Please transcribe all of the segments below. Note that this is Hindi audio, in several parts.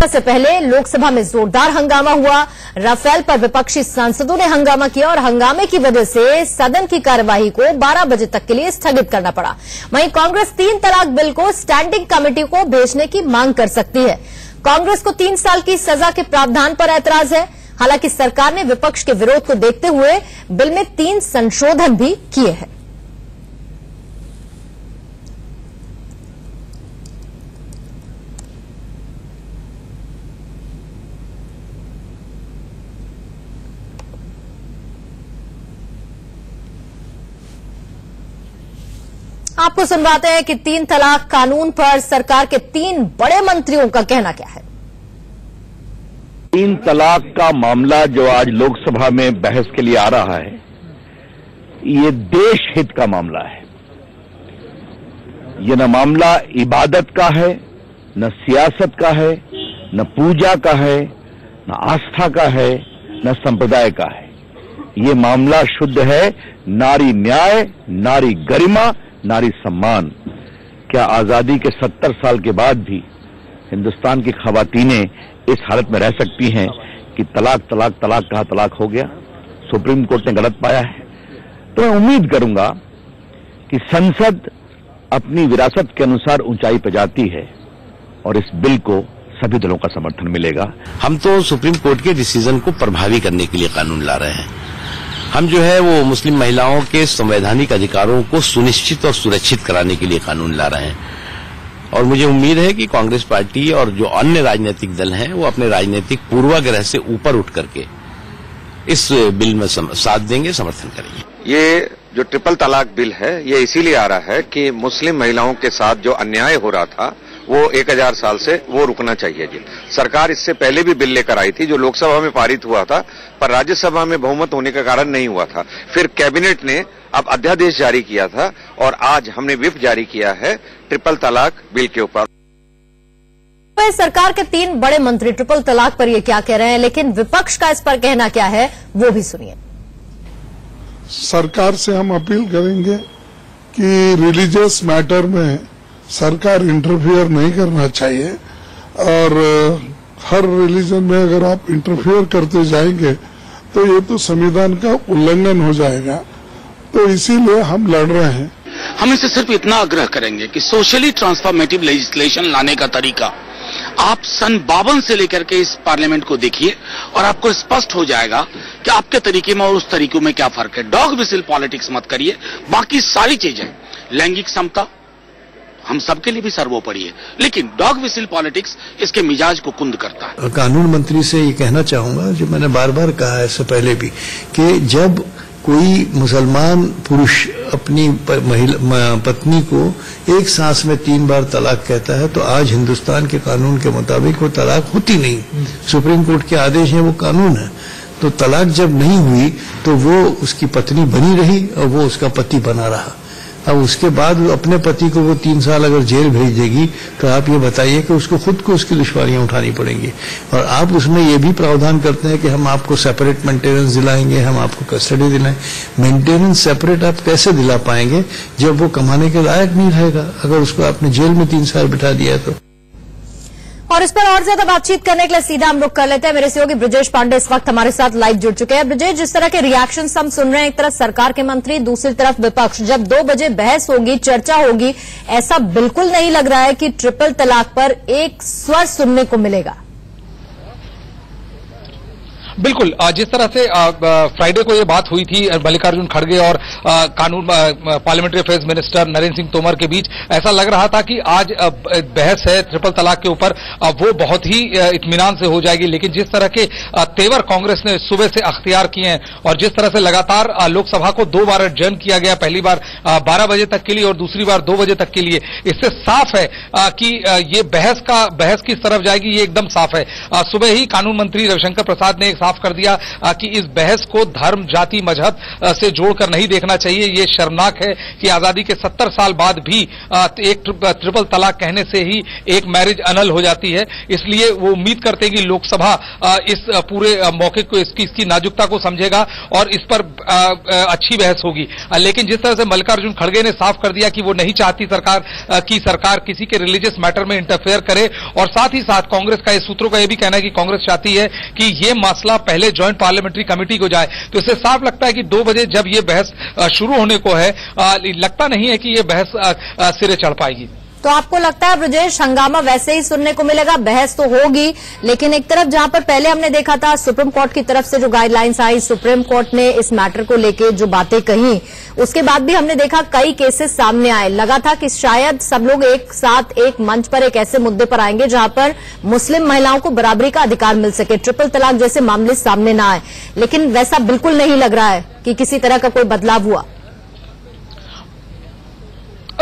बजट से पहले लोकसभा में जोरदार हंगामा हुआ। राफेल पर विपक्षी सांसदों ने हंगामा किया और हंगामे की वजह से सदन की कार्यवाही को 12 बजे तक के लिए स्थगित करना पड़ा। वहीं कांग्रेस 3 तलाक बिल को स्टैंडिंग कमेटी को भेजने की मांग कर सकती है। कांग्रेस को 3 साल की सजा के प्रावधान पर ऐतराज है। हालांकि सरकार ने विपक्ष के विरोध को देखते हुए बिल में 3 संशोधन भी किए हैं। आपको सुनवाते हैं कि 3 तलाक कानून पर सरकार के 3 बड़े मंत्रियों का कहना क्या है। 3 तलाक का मामला जो आज लोकसभा में बहस के लिए आ रहा है, ये देश हित का मामला है। ये न मामला इबादत का है, न सियासत का है, न पूजा का है, न आस्था का है, न संप्रदाय का है। ये मामला शुद्ध है नारी न्याय, नारी गरिमा, नारी सम्मान। क्या आजादी के 70 साल के बाद भी हिंदुस्तान की खवातीनें इस हालत में रह सकती हैं कि तलाक तलाक तलाक कहा तलाक हो गया? सुप्रीम कोर्ट ने गलत पाया है। तो मैं उम्मीद करूंगा कि संसद अपनी विरासत के अनुसार ऊंचाई पर जाती है और इस बिल को सभी दलों का समर्थन मिलेगा। हम तो सुप्रीम कोर्ट के डिसीजन को प्रभावी करने के लिए कानून ला रहे हैं। हम जो है वो मुस्लिम महिलाओं के संवैधानिक अधिकारों को सुनिश्चित और सुरक्षित कराने के लिए कानून ला रहे हैं। और मुझे उम्मीद है कि कांग्रेस पार्टी और जो अन्य राजनीतिक दल हैं वो अपने राजनीतिक पूर्वाग्रह से ऊपर उठ करके इस बिल में साथ देंगे, समर्थन करेंगे। ये जो ट्रिपल तलाक बिल है ये इसीलिए आ रहा है कि मुस्लिम महिलाओं के साथ जो अन्याय हो रहा था वो 1000 साल से वो रुकना चाहिए जी। सरकार इससे पहले भी बिल लेकर आई थी जो लोकसभा में पारित हुआ था, पर राज्यसभा में बहुमत होने के कारण नहीं हुआ था। फिर कैबिनेट ने अब अध्यादेश जारी किया था और आज हमने व्हिप जारी किया है ट्रिपल तलाक बिल के ऊपर। सरकार के 3 बड़े मंत्री ट्रिपल तलाक पर ये क्या कह रहे हैं, लेकिन विपक्ष का इस पर कहना क्या है वो भी सुनिए। सरकार से हम अपील करेंगे कि रिलीजियस मैटर में सरकार इंटरफियर नहीं करना चाहिए और हर रिलीजन में अगर आप इंटरफियर करते जाएंगे तो ये तो संविधान का उल्लंघन हो जाएगा। तो इसीलिए हम लड़ रहे हैं। हम इसे सिर्फ इतना आग्रह करेंगे कि सोशली ट्रांसफॉर्मेटिव लेजिस्लेशन लाने का तरीका आप सन 52 से लेकर के इस पार्लियामेंट को देखिए और आपको स्पष्ट हो जाएगा कि आपके तरीके में और उस तरीकों में क्या फर्क है। डॉग विसिल पॉलिटिक्स मत करिए। बाकी सारी चीजें, लैंगिक समता हम सबके लिए भी सर्वोपरि है, लेकिन डॉग विसिल पॉलिटिक्स इसके मिजाज को कुंद करता है। कानून मंत्री से ये कहना चाहूंगा, जो मैंने बार बार कहा है इससे पहले भी, कि जब कोई मुसलमान पुरुष अपनी पत्नी को एक सांस में 3 बार तलाक कहता है तो आज हिंदुस्तान के कानून के मुताबिक वो तलाक होती नहीं। सुप्रीम कोर्ट के आदेश है, वो कानून है। तो तलाक जब नहीं हुई तो वो उसकी पत्नी बनी रही और वो उसका पति बना रहा। अब उसके बाद अपने पति को वो 3 साल अगर जेल भेज देगी तो आप ये बताइए कि उसको खुद को उसकी दुश्वारियां उठानी पड़ेंगी। और आप उसमें ये भी प्रावधान करते हैं कि हम आपको सेपरेट मेंटेनेंस दिलाएंगे, हम आपको कस्टडी दिलाएंगे। मेंटेनेंस सेपरेट आप कैसे दिला पाएंगे जब वो कमाने के लायक नहीं रहेगा, अगर उसको आपने जेल में 3 साल बिठा दिया तो। और इस पर और ज्यादा बातचीत करने के लिए सीधा हम रुख कर लेते हैं। मेरे सहयोगी ब्रजेश पांडे इस वक्त हमारे साथ लाइव जुड़ चुके हैं। ब्रजेश, जिस तरह के रिएक्शंस हम सुन रहे हैं, एक तरफ सरकार के मंत्री, दूसरी तरफ विपक्ष, जब 2 बजे बहस होगी, चर्चा होगी, ऐसा बिल्कुल नहीं लग रहा है कि ट्रिपल तलाक पर एक स्वर सुनने को मिलेगा। बिल्कुल, जिस तरह से फ्राइडे को ये बात हुई थी मल्लिकार्जुन खड़गे और कानून parliamentary affairs minister Narendra Singh Tomar के बीच, ऐसा लग रहा था कि आज बहस है ट्रिपल तलाक के ऊपर वो बहुत ही इत्मीनान से हो जाएगी। लेकिन जिस तरह के तेवर कांग्रेस ने सुबह से अख्तियार किए हैं और जिस तरह से लगातार लोकसभा को 2 बार एडजर्न किया गया, पहली बार 12 बजे तक के लिए और दूसरी बार 2 बजे तक के लिए, इससे साफ है कि ये बहस किस तरफ जाएगी ये एकदम साफ है। सुबह ही कानून मंत्री रविशंकर प्रसाद ने एक साफ कर दिया कि इस बहस को धर्म, जाति, मजहब से जोड़कर नहीं देखना चाहिए। ये शर्मनाक है कि आजादी के 70 साल बाद भी एक ट्रिपल तलाक कहने से ही एक मैरिज अनल हो जाती है। इसलिए वो उम्मीद करते हैं कि लोकसभा इस पूरे मौके को, इसकी नाजुकता को समझेगा और इस पर अच्छी बहस होगी। लेकिन जिस तरह से मल्लिकार्जुन खड़गे ने साफ कर दिया कि वो नहीं चाहती सरकार किसी के रिलीजियस मैटर में इंटरफेयर करे, और साथ ही साथ कांग्रेस का, सूत्रों का यह भी कहना है कि कांग्रेस चाहती है कि ये मसला पहले ज्वाइंट पार्लियामेंट्री कमेटी को जाए। तो इससे साफ लगता है कि 2 बजे जब ये बहस शुरू होने को है, लगता नहीं है कि ये बहस सिरे चढ़ पाएगी। तो आपको लगता है ब्रजेश हंगामा वैसे ही सुनने को मिलेगा? बहस तो होगी, लेकिन एक तरफ जहां पर पहले हमने देखा था सुप्रीम कोर्ट की तरफ से जो गाइडलाइंस आई, सुप्रीम कोर्ट ने इस मैटर को लेके जो बातें कही, उसके बाद भी हमने देखा कई केसेस सामने आए। लगा था कि शायद सब लोग एक साथ एक मंच पर एक ऐसे मुद्दे पर आएंगे जहां पर मुस्लिम महिलाओं को बराबरी का अधिकार मिल सके, ट्रिपल तलाक जैसे मामले सामने ना आए, लेकिन वैसा बिल्कुल नहीं लग रहा है कि किसी तरह का कोई बदलाव हुआ।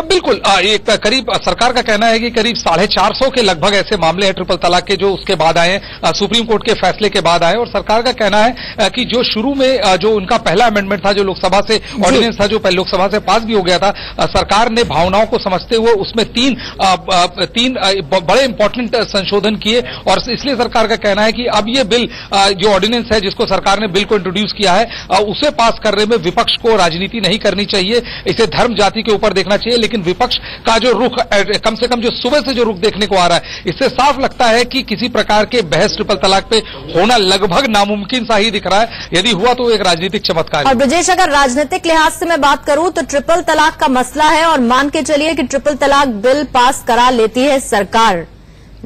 बिल्कुल, एक करीब सरकार का कहना है कि करीब 450 के लगभग ऐसे मामले हैं ट्रिपल तलाक के जो उसके बाद आए, सुप्रीम कोर्ट के फैसले के बाद आए। और सरकार का कहना है कि जो शुरू में जो उनका पहला अमेंडमेंट था, जो लोकसभा से ऑर्डिनेंस था, जो लोकसभा से पास भी हो गया था, सरकार ने भावनाओं को समझते हुए उसमें तीन बड़े इंपॉर्टेंट संशोधन किए। और इसलिए सरकार का कहना है कि अब ये बिल, जो ऑर्डिनेंस है जिसको सरकार ने बिल को इंट्रोड्यूस किया है, उसे पास करने में विपक्ष को राजनीति नहीं करनी चाहिए, इसे धर्म जाति के ऊपर देखना चाहिए। लेकिन विपक्ष का जो रुख, कम से कम जो सुबह से जो रुख देखने को आ रहा है, इससे साफ लगता है कि किसी प्रकार के बहस ट्रिपल तलाक पे होना लगभग नामुमकिन सा ही दिख रहा है। यदि हुआ तो एक राजनीतिक चमत्कार है। और ब्रजेश, अगर राजनीतिक लिहाज से मैं बात करूं तो ट्रिपल तलाक का मसला है और मान के चलिए कि ट्रिपल तलाक बिल पास करा लेती है सरकार,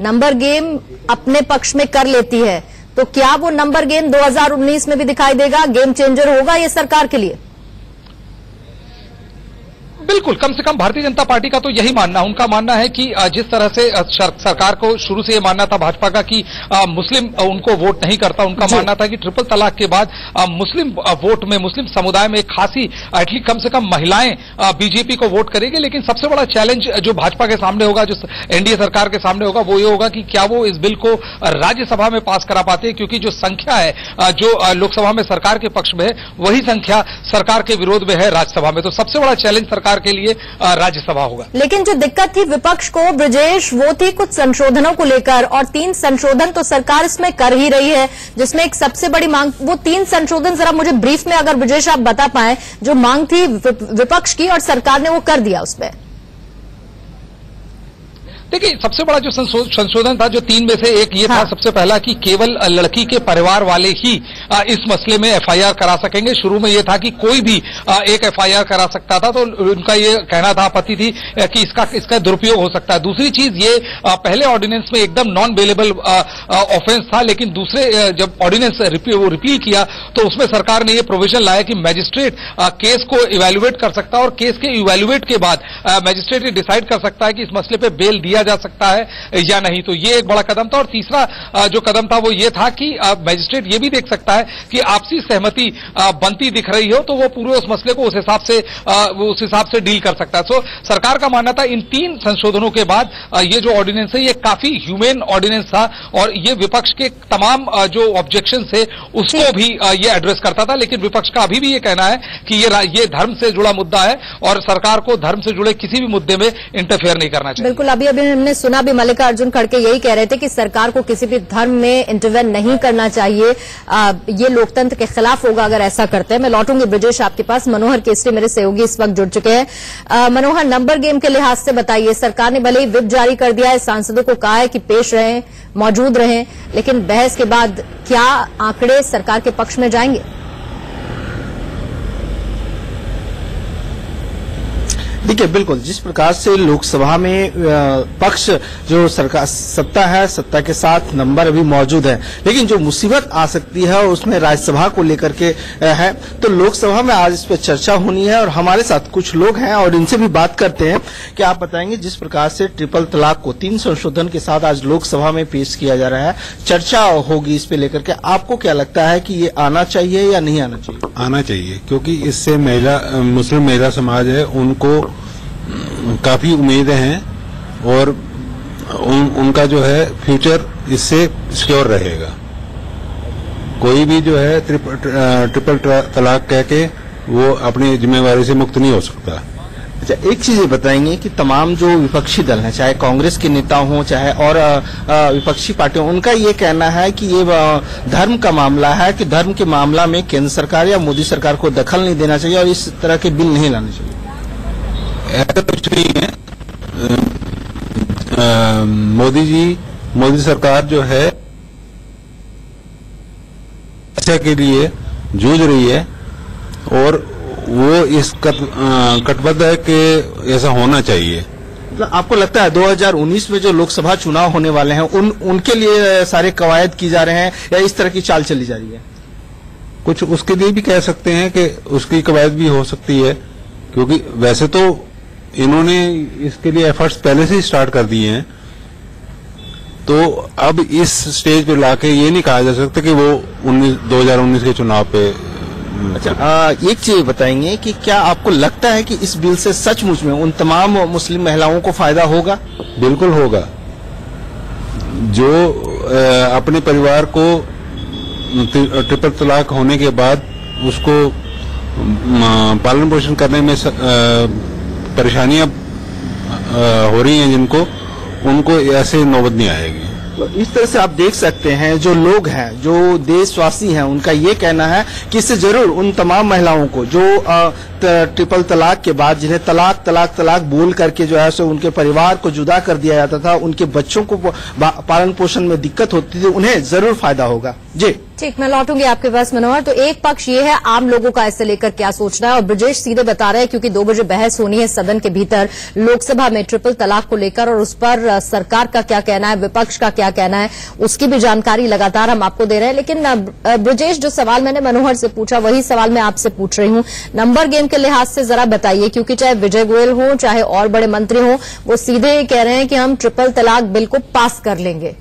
नंबर गेम अपने पक्ष में कर लेती है, तो क्या वो नंबर गेम 2019 में भी दिखाई देगा? गेम चेंजर होगा ये सरकार के लिए? बिल्कुल, कम से कम भारतीय जनता पार्टी का तो यही मानना, उनका मानना है कि जिस तरह से सरकार को शुरू से ये मानना था भाजपा का कि मुस्लिम उनको वोट नहीं करता, उनका मानना था कि ट्रिपल तलाक के बाद मुस्लिम वोट में, मुस्लिम समुदाय में एक खासी, एटलीस्ट कम से कम महिलाएं बीजेपी को वोट करेंगे। लेकिन सबसे बड़ा चैलेंज जो भाजपा के सामने होगा, जो एनडीए सरकार के सामने होगा, वो ये होगा कि क्या वो इस बिल को राज्यसभा में पास करा पाते हैं, क्योंकि जो संख्या है जो लोकसभा में सरकार के पक्ष में है, वही संख्या सरकार के विरोध में है राज्यसभा में। तो सबसे बड़ा चैलेंज सरकार के लिए राज्यसभा होगा। लेकिन जो दिक्कत थी विपक्ष को ब्रजेश, वो थी कुछ संशोधनों को लेकर, और 3 संशोधन तो सरकार इसमें कर ही रही है, जिसमें एक सबसे बड़ी मांग, वो 3 संशोधन जरा मुझे ब्रीफ में अगर ब्रजेश आप बता पाएं, जो मांग थी विपक्ष की और सरकार ने वो कर दिया उसमें। देखिए, सबसे बड़ा जो संशोधन था, जो 3 में से एक ये था सबसे पहला कि केवल लड़की के परिवार वाले ही इस मसले में एफआईआर करा सकेंगे। शुरू में ये था कि कोई भी एक एफआईआर करा सकता था, तो उनका ये कहना था, आपत्ति थी कि इसका दुरुपयोग हो सकता है। दूसरी चीज ये, पहले ऑर्डिनेंस में एकदम नॉन बेलेबल ऑफेंस था, लेकिन दूसरे जब ऑर्डिनेंस रिपील किया तो उसमें सरकार ने ये प्रोविजन लाया कि मैजिस्ट्रेट केस को इवेल्युएट कर सकता है, और केस के इवेल्युएट के बाद मैजिस्ट्रेट ये डिसाइड कर सकता है कि इस मसले पर बेल दिया जा सकता है या नहीं। तो ये एक बड़ा कदम था। और तीसरा जो कदम था वो ये था कि मैजिस्ट्रेट ये भी देख सकता है कि आपसी सहमति बनती दिख रही हो तो वो पूरे उस मसले को उस हिसाब से डील कर सकता है। सो सरकार का मानना था इन 3 संशोधनों के बाद ये जो ऑर्डिनेंस है ये काफी ह्यूमेन ऑर्डिनेंस था, और ये विपक्ष के तमाम जो ऑब्जेक्शन थे उसको भी ये एड्रेस करता था। लेकिन विपक्ष का अभी भी ये कहना है कि ये धर्म से जुड़ा मुद्दा है और सरकार को धर्म से जुड़े किसी भी मुद्दे में इंटरफेयर नहीं करना चाहिए। बिल्कुल, अभी हमने सुना भी मल्लिकार्जुन खड़गे यही कह रहे थे कि सरकार को किसी भी धर्म में इंटरवेन नहीं करना चाहिए, ये लोकतंत्र के खिलाफ होगा अगर ऐसा करते हैं। मैं लौटूंगी ब्रजेश आपके पास। मनोहर केसरी मेरे सहयोगी इस वक्त जुड़ चुके हैं। मनोहर, नंबर गेम के लिहाज से बताइए, सरकार ने भले ही व्हिप जारी कर दिया है, सांसदों को कहा है कि पेश रहें, मौजूद रहें, लेकिन बहस के बाद क्या आंकड़े सरकार के पक्ष में जाएंगे? देखिए, बिल्कुल जिस प्रकार से लोकसभा में पक्ष जो सरकार सत्ता है, सत्ता के साथ नंबर अभी मौजूद है, लेकिन जो मुसीबत आ सकती है उसमें राज्यसभा को लेकर के है। तो लोकसभा में आज इस पर चर्चा होनी है और हमारे साथ कुछ लोग हैं और इनसे भी बात करते हैं कि आप बताएंगे जिस प्रकार से ट्रिपल तलाक को 3 संशोधन के साथ आज लोकसभा में पेश किया जा रहा है, चर्चा होगी इस पे लेकर के, आपको क्या लगता है कि ये आना चाहिए या नहीं आना चाहिए? आना चाहिए, क्योंकि इससे मुस्लिम महिला समाज है उनको काफी उम्मीदें हैं और उनका जो है फ्यूचर इससे सिक्योर रहेगा। कोई भी जो है ट्रिपल तलाक कह के वो अपनी जिम्मेवारी से मुक्त नहीं हो सकता। अच्छा, एक चीज ये बताएंगे कि तमाम जो विपक्षी दल हैं, चाहे कांग्रेस के नेता हों चाहे और विपक्षी पार्टियों, उनका ये कहना है कि ये धर्म का मामला है, कि धर्म के मामला में केंद्र सरकार या मोदी सरकार को दखल नहीं देना चाहिए और इस तरह के बिल नहीं लाने चाहिए। ऐसा कुछ नहीं है। मोदी सरकार जो है शिक्षा के लिए जूझ रही है और वो इस कटिबद्ध है कि ऐसा होना चाहिए। मतलब आपको लगता है 2019 में जो लोकसभा चुनाव होने वाले हैं उनके लिए सारे कवायद की जा रहे हैं या इस तरह की चाल चली जा रही है? कुछ उसके लिए भी कह सकते हैं कि उसकी कवायद भी हो सकती है, क्योंकि वैसे तो इन्होंने इसके लिए एफर्ट्स पहले से ही स्टार्ट कर दिए हैं। तो अब इस स्टेज पे लाके ये नहीं कहा जा सकता कि वो 2019 के चुनाव पे। अच्छा, एक चीज बताएंगे कि क्या आपको लगता है कि इस बिल से सचमुच में उन तमाम मुस्लिम महिलाओं को फायदा होगा? बिल्कुल होगा। जो अपने परिवार को ट्रिपल तलाक होने के बाद उसको पालन पोषण करने में परेशानियां हो रही हैं, जिनको उनको ऐसे नौबत नहीं आएगी। तो इस तरह से आप देख सकते हैं जो लोग हैं, जो देशवासी हैं, उनका ये कहना है कि इससे जरूर उन तमाम महिलाओं को जो ट्रिपल तलाक के बाद जिन्हें तलाक तलाक तलाक बोल करके जो है सो उनके परिवार को जुदा कर दिया जाता था, उनके बच्चों को पालन पोषण में दिक्कत होती थी, उन्हें जरूर फायदा होगा। जी ठीक, मैं लौटूंगी आपके पास मनोहर। तो एक पक्ष ये है, आम लोगों का इससे लेकर क्या सोचना है, और ब्रजेश सीधे बता रहे हैं क्योंकि 2 बजे बहस होनी है सदन के भीतर लोकसभा में ट्रिपल तलाक को लेकर, और उस पर सरकार का क्या कहना है, विपक्ष का क्या कहना है, उसकी भी जानकारी लगातार हम आपको दे रहे हैं। लेकिन ब्रजेश, जो सवाल मैंने मनोहर से पूछा वही सवाल मैं आपसे पूछ रही हूं, नंबर गेम के लिहाज से जरा बताइए, क्योंकि चाहे विजय गोयल हो चाहे और बड़े मंत्री हो, वो सीधे कह रहे हैं कि हम ट्रिपल तलाक बिल को पास कर लेंगे।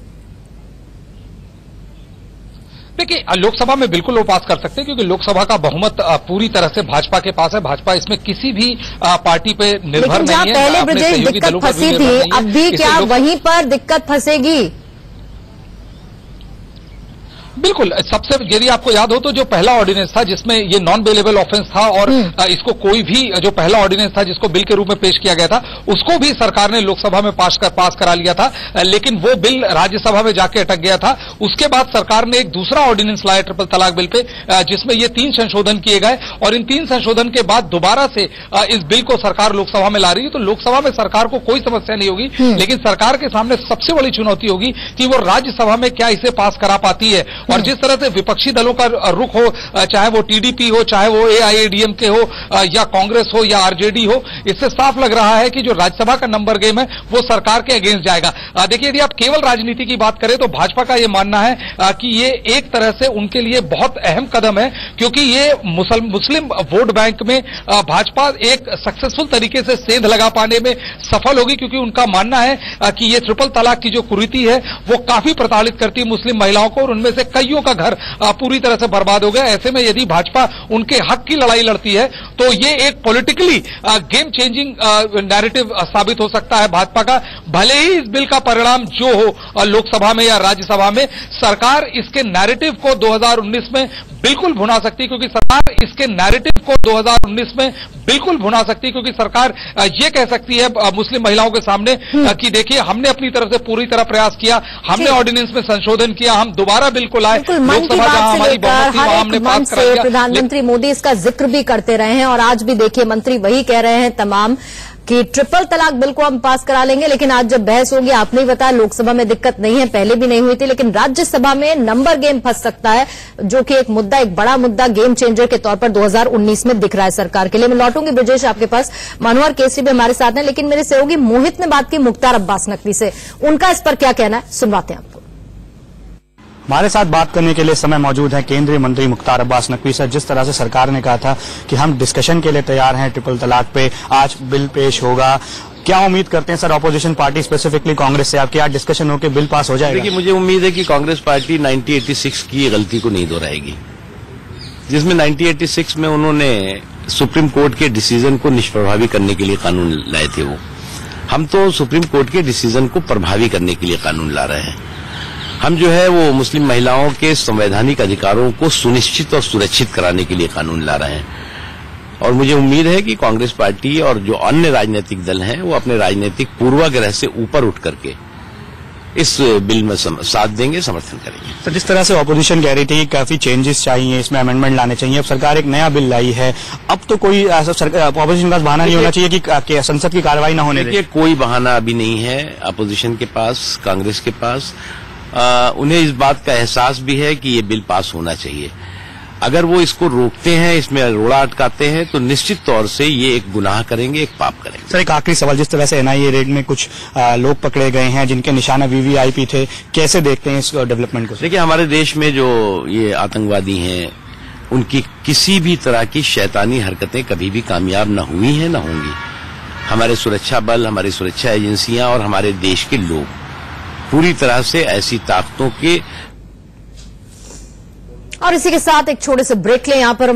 देखिए, लोकसभा में बिल्कुल वो पास कर सकते हैं क्योंकि लोकसभा का बहुमत पूरी तरह से भाजपा के पास है। भाजपा इसमें किसी भी पार्टी पे निर्भर नहीं है। पहले ब्रजेश दिक्कत फंसी थी, अब भी क्या वहीं पर दिक्कत फंसेगी? बिल्कुल, सबसे यदि आपको याद हो तो जो पहला ऑर्डिनेंस था जिसमें ये नॉन बेलेबल ऑफेंस था और इसको कोई भी जो पहला ऑर्डिनेंस था जिसको बिल के रूप में पेश किया गया था उसको भी सरकार ने लोकसभा में पास करा लिया था, लेकिन वो बिल राज्यसभा में जाके अटक गया था। उसके बाद सरकार ने एक दूसरा ऑर्डिनेंस लाया ट्रिपल तलाक बिल पे, जिसमें ये 3 संशोधन किए गए, और इन 3 संशोधन के बाद दोबारा से इस बिल को सरकार लोकसभा में ला रही है। तो लोकसभा में सरकार को कोई समस्या नहीं होगी, लेकिन सरकार के सामने सबसे बड़ी चुनौती होगी कि वो राज्यसभा में क्या इसे पास करा पाती है। और जिस तरह से विपक्षी दलों का रुख हो, चाहे वो टीडीपी हो, चाहे वो एआईएडीएमके हो या कांग्रेस हो या आरजेडी हो, इससे साफ लग रहा है कि जो राज्यसभा का नंबर गेम है वो सरकार के अगेंस्ट जाएगा। देखिए, यदि आप केवल राजनीति की बात करें तो भाजपा का ये मानना है कि ये एक तरह से उनके लिए बहुत अहम कदम है, क्योंकि ये मुस्लिम वोट बैंक में भाजपा एक सक्सेसफुल तरीके से सेंध लगा पाने में सफल होगी, क्योंकि उनका मानना है कि ये ट्रिपल तलाक की जो कुरीति है वो काफी प्रताड़ित करती है मुस्लिम महिलाओं को, और उनमें से कईयों का घर पूरी तरह से बर्बाद हो गया। ऐसे में यदि भाजपा उनके हक की लड़ाई लड़ती है तो ये एक पॉलिटिकली गेम चेंजिंग नैरेटिव साबित हो सकता है भाजपा का। भले ही इस बिल का परिणाम जो हो लोकसभा में या राज्यसभा में, सरकार इसके नैरेटिव को 2019 में बिल्कुल भुना सकती है, क्योंकि सरकार इसके नैरेटिव को 2019 में बिल्कुल भुना सकती है, क्योंकि सरकार ये कह सकती है मुस्लिम महिलाओं के सामने कि देखिए, हमने अपनी तरफ से पूरी तरह प्रयास किया, हमने ऑर्डिनेंस में संशोधन किया, हम दोबारा बिल को लाए, लोकसभा जहां हमारी बहुमत थी वहां हमने पास करा दिया। प्रधानमंत्री मोदी इसका जिक्र भी करते रहे हैं, और आज भी देखिए मंत्री वही कह रहे हैं तमाम कि ट्रिपल तलाक बिल को हम पास करा लेंगे। लेकिन आज जब बहस होगी, आपने बताया लोकसभा में दिक्कत नहीं है, पहले भी नहीं हुई थी, लेकिन राज्यसभा में नंबर गेम फंस सकता है, जो कि एक मुद्दा, एक बड़ा मुद्दा, गेम चेंजर के तौर पर 2019 में दिख रहा है सरकार के लिए। मैं लौटूंगी ब्रजेश आपके पास, मनोहर केसरी भी हमारे साथ हैं, लेकिन मेरे सहयोगी मोहित ने बात की मुख्तार अब्बास नकवी से, उनका इस पर क्या कहना है सुनवाते हैं आपको। हमारे साथ बात करने के लिए समय मौजूद है केंद्रीय मंत्री मुख्तार अब्बास नकवी सर। जिस तरह से सरकार ने कहा था कि हम डिस्कशन के लिए तैयार हैं ट्रिपल तलाक पे, आज बिल पेश होगा, क्या उम्मीद करते हैं sir opposition party specifically Congress से, आपके आज डिस्कशन होकर बिल पास हो जाएगा? देखिए, मुझे उम्मीद है कि कांग्रेस पार्टी 1986 की गलती को नहीं दोहराएगी, जिसमें 1986 में उन्होंने सुप्रीम कोर्ट के डिसीजन को निष्प्रभावी करने के लिए कानून लाए थे। वो हम तो सुप्रीम कोर्ट के डिसीजन को प्रभावी करने के लिए कानून ला रहे हैं। हम जो है वो मुस्लिम महिलाओं के संवैधानिक अधिकारों को सुनिश्चित और सुरक्षित कराने के लिए कानून ला रहे हैं। और मुझे उम्मीद है कि कांग्रेस पार्टी और जो अन्य राजनीतिक दल हैं वो अपने राजनीतिक पूर्वाग्रह से ऊपर उठ करके इस बिल में साथ देंगे, समर्थन करेंगे। तो जिस तरह से ऑपोजिशन कह रही थी कि काफी चेंजेस चाहिए, इसमें अमेंडमेंट लाने चाहिए, अब सरकार एक नया बिल लाई है, अब तो कोई ऑपोजिशन का बहाना नहीं होना चाहिए कि संसद की कार्रवाई न होने दे। कोई बहाना अभी नहीं है अपोजिशन के पास, कांग्रेस के पास। उन्हें इस बात का एहसास भी है कि ये बिल पास होना चाहिए। अगर वो इसको रोकते हैं, इसमें रोड़ा अटकाते हैं, तो निश्चित तौर से ये एक गुनाह करेंगे, एक पाप करेंगे। सर, एक आखिरी सवाल, जिस तरह से एनआईए रेड में कुछ लोग पकड़े गए हैं जिनके निशाना वीवीआईपी थे, कैसे देखते हैं इस डेवलपमेंट को? देखिए, हमारे देश में जो ये आतंकवादी हैं, उनकी किसी भी तरह की शैतानी हरकतें कभी भी कामयाब न हुई हैं, न होंगी। हमारे सुरक्षा बल, हमारी सुरक्षा एजेंसियां और हमारे देश के लोग पूरी तरह से ऐसी ताकतों के। और इसी के साथ एक छोटे से ब्रेक लें। यहां पर